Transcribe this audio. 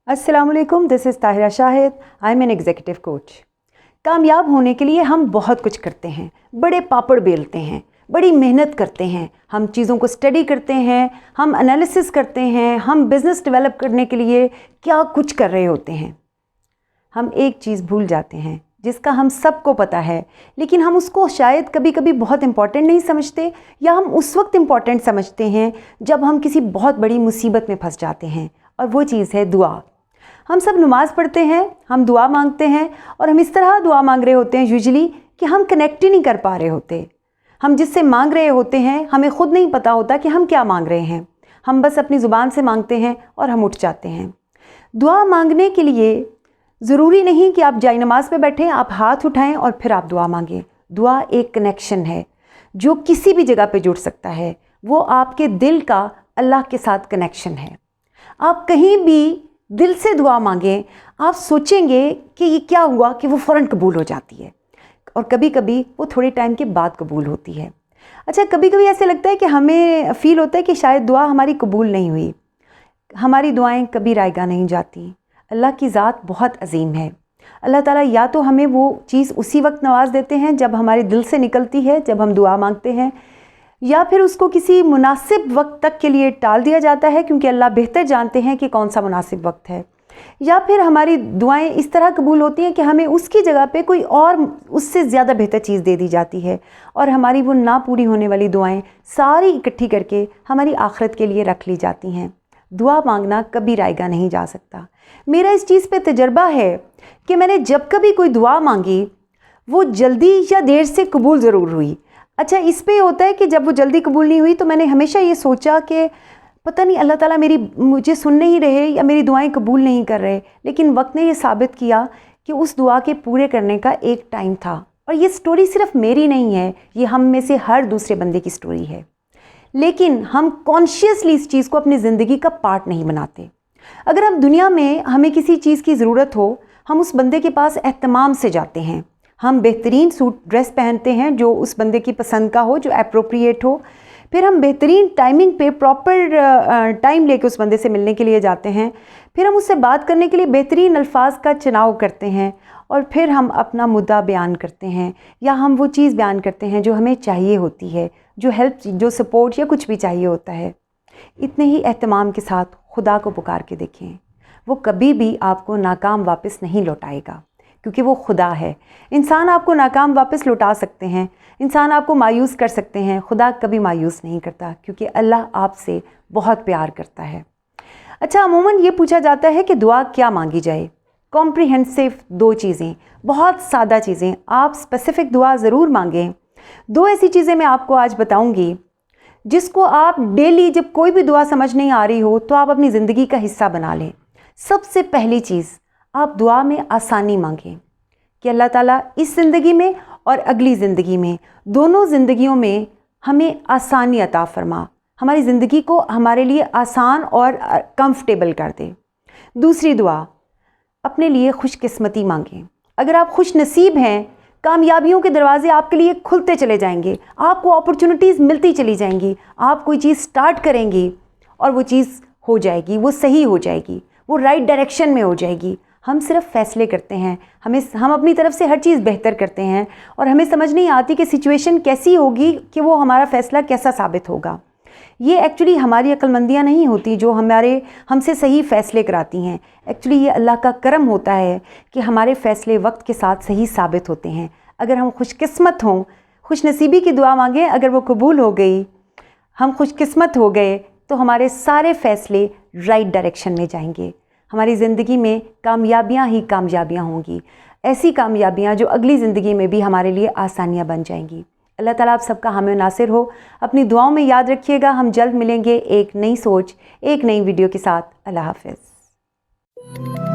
अस्सलाम वालेकुम, this is Tahira Shahid. I am an executive coach. कामयाब होने के लिए हम बहुत कुछ करते हैं, बड़े पापड़ बेलते हैं, बड़ी मेहनत करते हैं, हम चीज़ों को स्टडी करते हैं, हम एनालिसिस करते हैं, हम बिज़नेस डेवलप करने के लिए क्या कुछ कर रहे होते हैं। हम एक चीज़ भूल जाते हैं जिसका हम सबको पता है, लेकिन हम उसको शायद कभी कभी बहुत इम्पॉर्टेंट नहीं समझते, या हम उस वक्त इम्पॉर्टेंट समझते हैं जब हम किसी बहुत बड़ी मुसीबत में फंस जाते हैं, और वो चीज़ है दुआ। हम सब नमाज़ पढ़ते हैं, हम दुआ मांगते हैं, और हम इस तरह दुआ मांग रहे होते हैं यूजुअली कि हम कनेक्ट ही नहीं कर पा रहे होते। हम जिससे मांग रहे होते हैं हमें ख़ुद नहीं पता होता कि हम क्या मांग रहे हैं। हम बस अपनी ज़ुबान से मांगते हैं और हम उठ जाते हैं। दुआ मांगने के लिए ज़रूरी नहीं कि आप जाए नमाज पे बैठें, आप हाथ उठाएं और फिर आप दुआ मांगें। दुआ एक कनेक्शन है जो किसी भी जगह पे जुड़ सकता है। वो आपके दिल का अल्लाह के साथ कनेक्शन है। आप कहीं भी दिल से दुआ मांगें, आप सोचेंगे कि ये क्या हुआ कि वो फ़ौरन कबूल हो जाती है, और कभी कभी वो थोड़े टाइम के बाद कबूल होती है। अच्छा, कभी कभी ऐसे लगता है कि हमें फ़ील होता है कि शायद दुआ हमारी कबूल नहीं हुई। हमारी दुआएं कभी रायगा नहीं जाती। अल्लाह की ज़ात बहुत अजीम है। अल्लाह ताला या तो हमें वो चीज़ उसी वक्त नवाज़ देते हैं जब हमारे दिल से निकलती है, जब हम दुआ मांगते हैं, या फिर उसको किसी मुनासिब वक्त तक के लिए टाल दिया जाता है, क्योंकि अल्लाह बेहतर जानते हैं कि कौन सा मुनासिब वक्त है। या फिर हमारी दुआएं इस तरह कबूल होती हैं कि हमें उसकी जगह पे कोई और उससे ज़्यादा बेहतर चीज़ दे दी जाती है, और हमारी वो ना पूरी होने वाली दुआएं सारी इकट्ठी करके हमारी आखिरत के लिए रख ली जाती हैं। दुआ मांगना कभी रायगा नहीं जा सकता। मेरा इस चीज़ पे तजर्बा है कि मैंने जब कभी कोई दुआ मांगी वो जल्दी या देर से कबूल ज़रूर हुई। अच्छा, इस पे होता है कि जब वो जल्दी कबूल नहीं हुई तो मैंने हमेशा ये सोचा कि पता नहीं अल्लाह ताला मुझे सुन नहीं रहे या मेरी दुआएं कबूल नहीं कर रहे। लेकिन वक्त ने ये साबित किया कि उस दुआ के पूरे करने का एक टाइम था। और ये स्टोरी सिर्फ मेरी नहीं है, ये हम में से हर दूसरे बंदे की स्टोरी है। लेकिन हम कॉन्शियसली इस चीज़ को अपनी ज़िंदगी का पार्ट नहीं बनाते। अगर हम दुनिया में हमें किसी चीज़ की ज़रूरत हो, हम उस बंदे के पास एहतमाम से जाते हैं। हम बेहतरीन सूट ड्रेस पहनते हैं जो उस बंदे की पसंद का हो, जो एप्रोप्रिएट हो। फिर हम बेहतरीन टाइमिंग पे प्रॉपर टाइम लेके उस बंदे से मिलने के लिए जाते हैं। फिर हम उससे बात करने के लिए बेहतरीन अल्फाज का चुनाव करते हैं, और फिर हम अपना मुद्दा बयान करते हैं, या हम वो चीज़ बयान करते हैं जो हमें चाहिए होती है, जो हेल्प, जो सपोर्ट या कुछ भी चाहिए होता है। इतने ही एहतमाम के साथ खुदा को पुकार के देखें, वो कभी भी आपको नाकाम वापस नहीं लौटाएगा, क्योंकि वो खुदा है। इंसान आपको नाकाम वापस लौटा सकते हैं, इंसान आपको मायूस कर सकते हैं, खुदा कभी मायूस नहीं करता, क्योंकि अल्लाह आपसे बहुत प्यार करता है। अच्छा, अमूमन ये पूछा जाता है कि दुआ क्या मांगी जाए। कॉम्प्रिहेंसिव दो चीज़ें, बहुत सादा चीज़ें, आप स्पेसिफ़िक दुआ ज़रूर मांगें। दो ऐसी चीज़ें मैं आपको आज बताऊंगी जिसको आप डेली, जब कोई भी दुआ समझ नहीं आ रही हो तो आप अपनी ज़िंदगी का हिस्सा बना लें। सबसे पहली चीज़, आप दुआ में आसानी मांगें कि अल्लाह ताला इस ज़िंदगी में और अगली ज़िंदगी में, दोनों ज़िंदगियों में हमें आसानी अता फरमा, हमारी ज़िंदगी को हमारे लिए आसान और कंफर्टेबल कर दे। दूसरी दुआ, अपने लिए खुशकिस्मती मांगें। अगर आप खुश नसीब हैं, कामयाबियों के दरवाजे आपके लिए खुलते चले जाएंगे, आपको अपॉर्चुनिटीज़ मिलती चली जाएंगी। आप कोई चीज़ स्टार्ट करेंगी और वो चीज़ हो जाएगी, वो सही हो जाएगी, वो राइट डायरेक्शन में हो जाएगी। हम सिर्फ फैसले करते हैं, हम अपनी तरफ से हर चीज़ बेहतर करते हैं, और हमें समझ नहीं आती कि सिचुएशन कैसी होगी कि वो हमारा फ़ैसला कैसा साबित होगा। ये एक्चुअली हमारी अक्लमंदियाँ नहीं होती जो हमसे सही फ़ैसले कराती हैं। एक्चुअली ये अल्लाह का करम होता है कि हमारे फ़ैसले वक्त के साथ सही साबित होते हैं। अगर हम खुशकिस्मत हों, खुश नसीबी की दुआ मांगें, अगर वो कबूल हो गई, हम खुशकिस्मत हो गए, तो हमारे सारे फ़ैसले राइट डायरेक्शन में जाएंगे। हमारी ज़िंदगी में कामयाबियाँ ही कामयाबियाँ होंगी, ऐसी कामयाबियाँ जो अगली ज़िंदगी में भी हमारे लिए आसानियाँ बन जाएंगी। अल्लाह ताला आप सबका हमें नासिर हो। अपनी दुआओं में याद रखिएगा। हम जल्द मिलेंगे एक नई सोच, एक नई वीडियो के साथ। अल्लाह हाफ़िज़।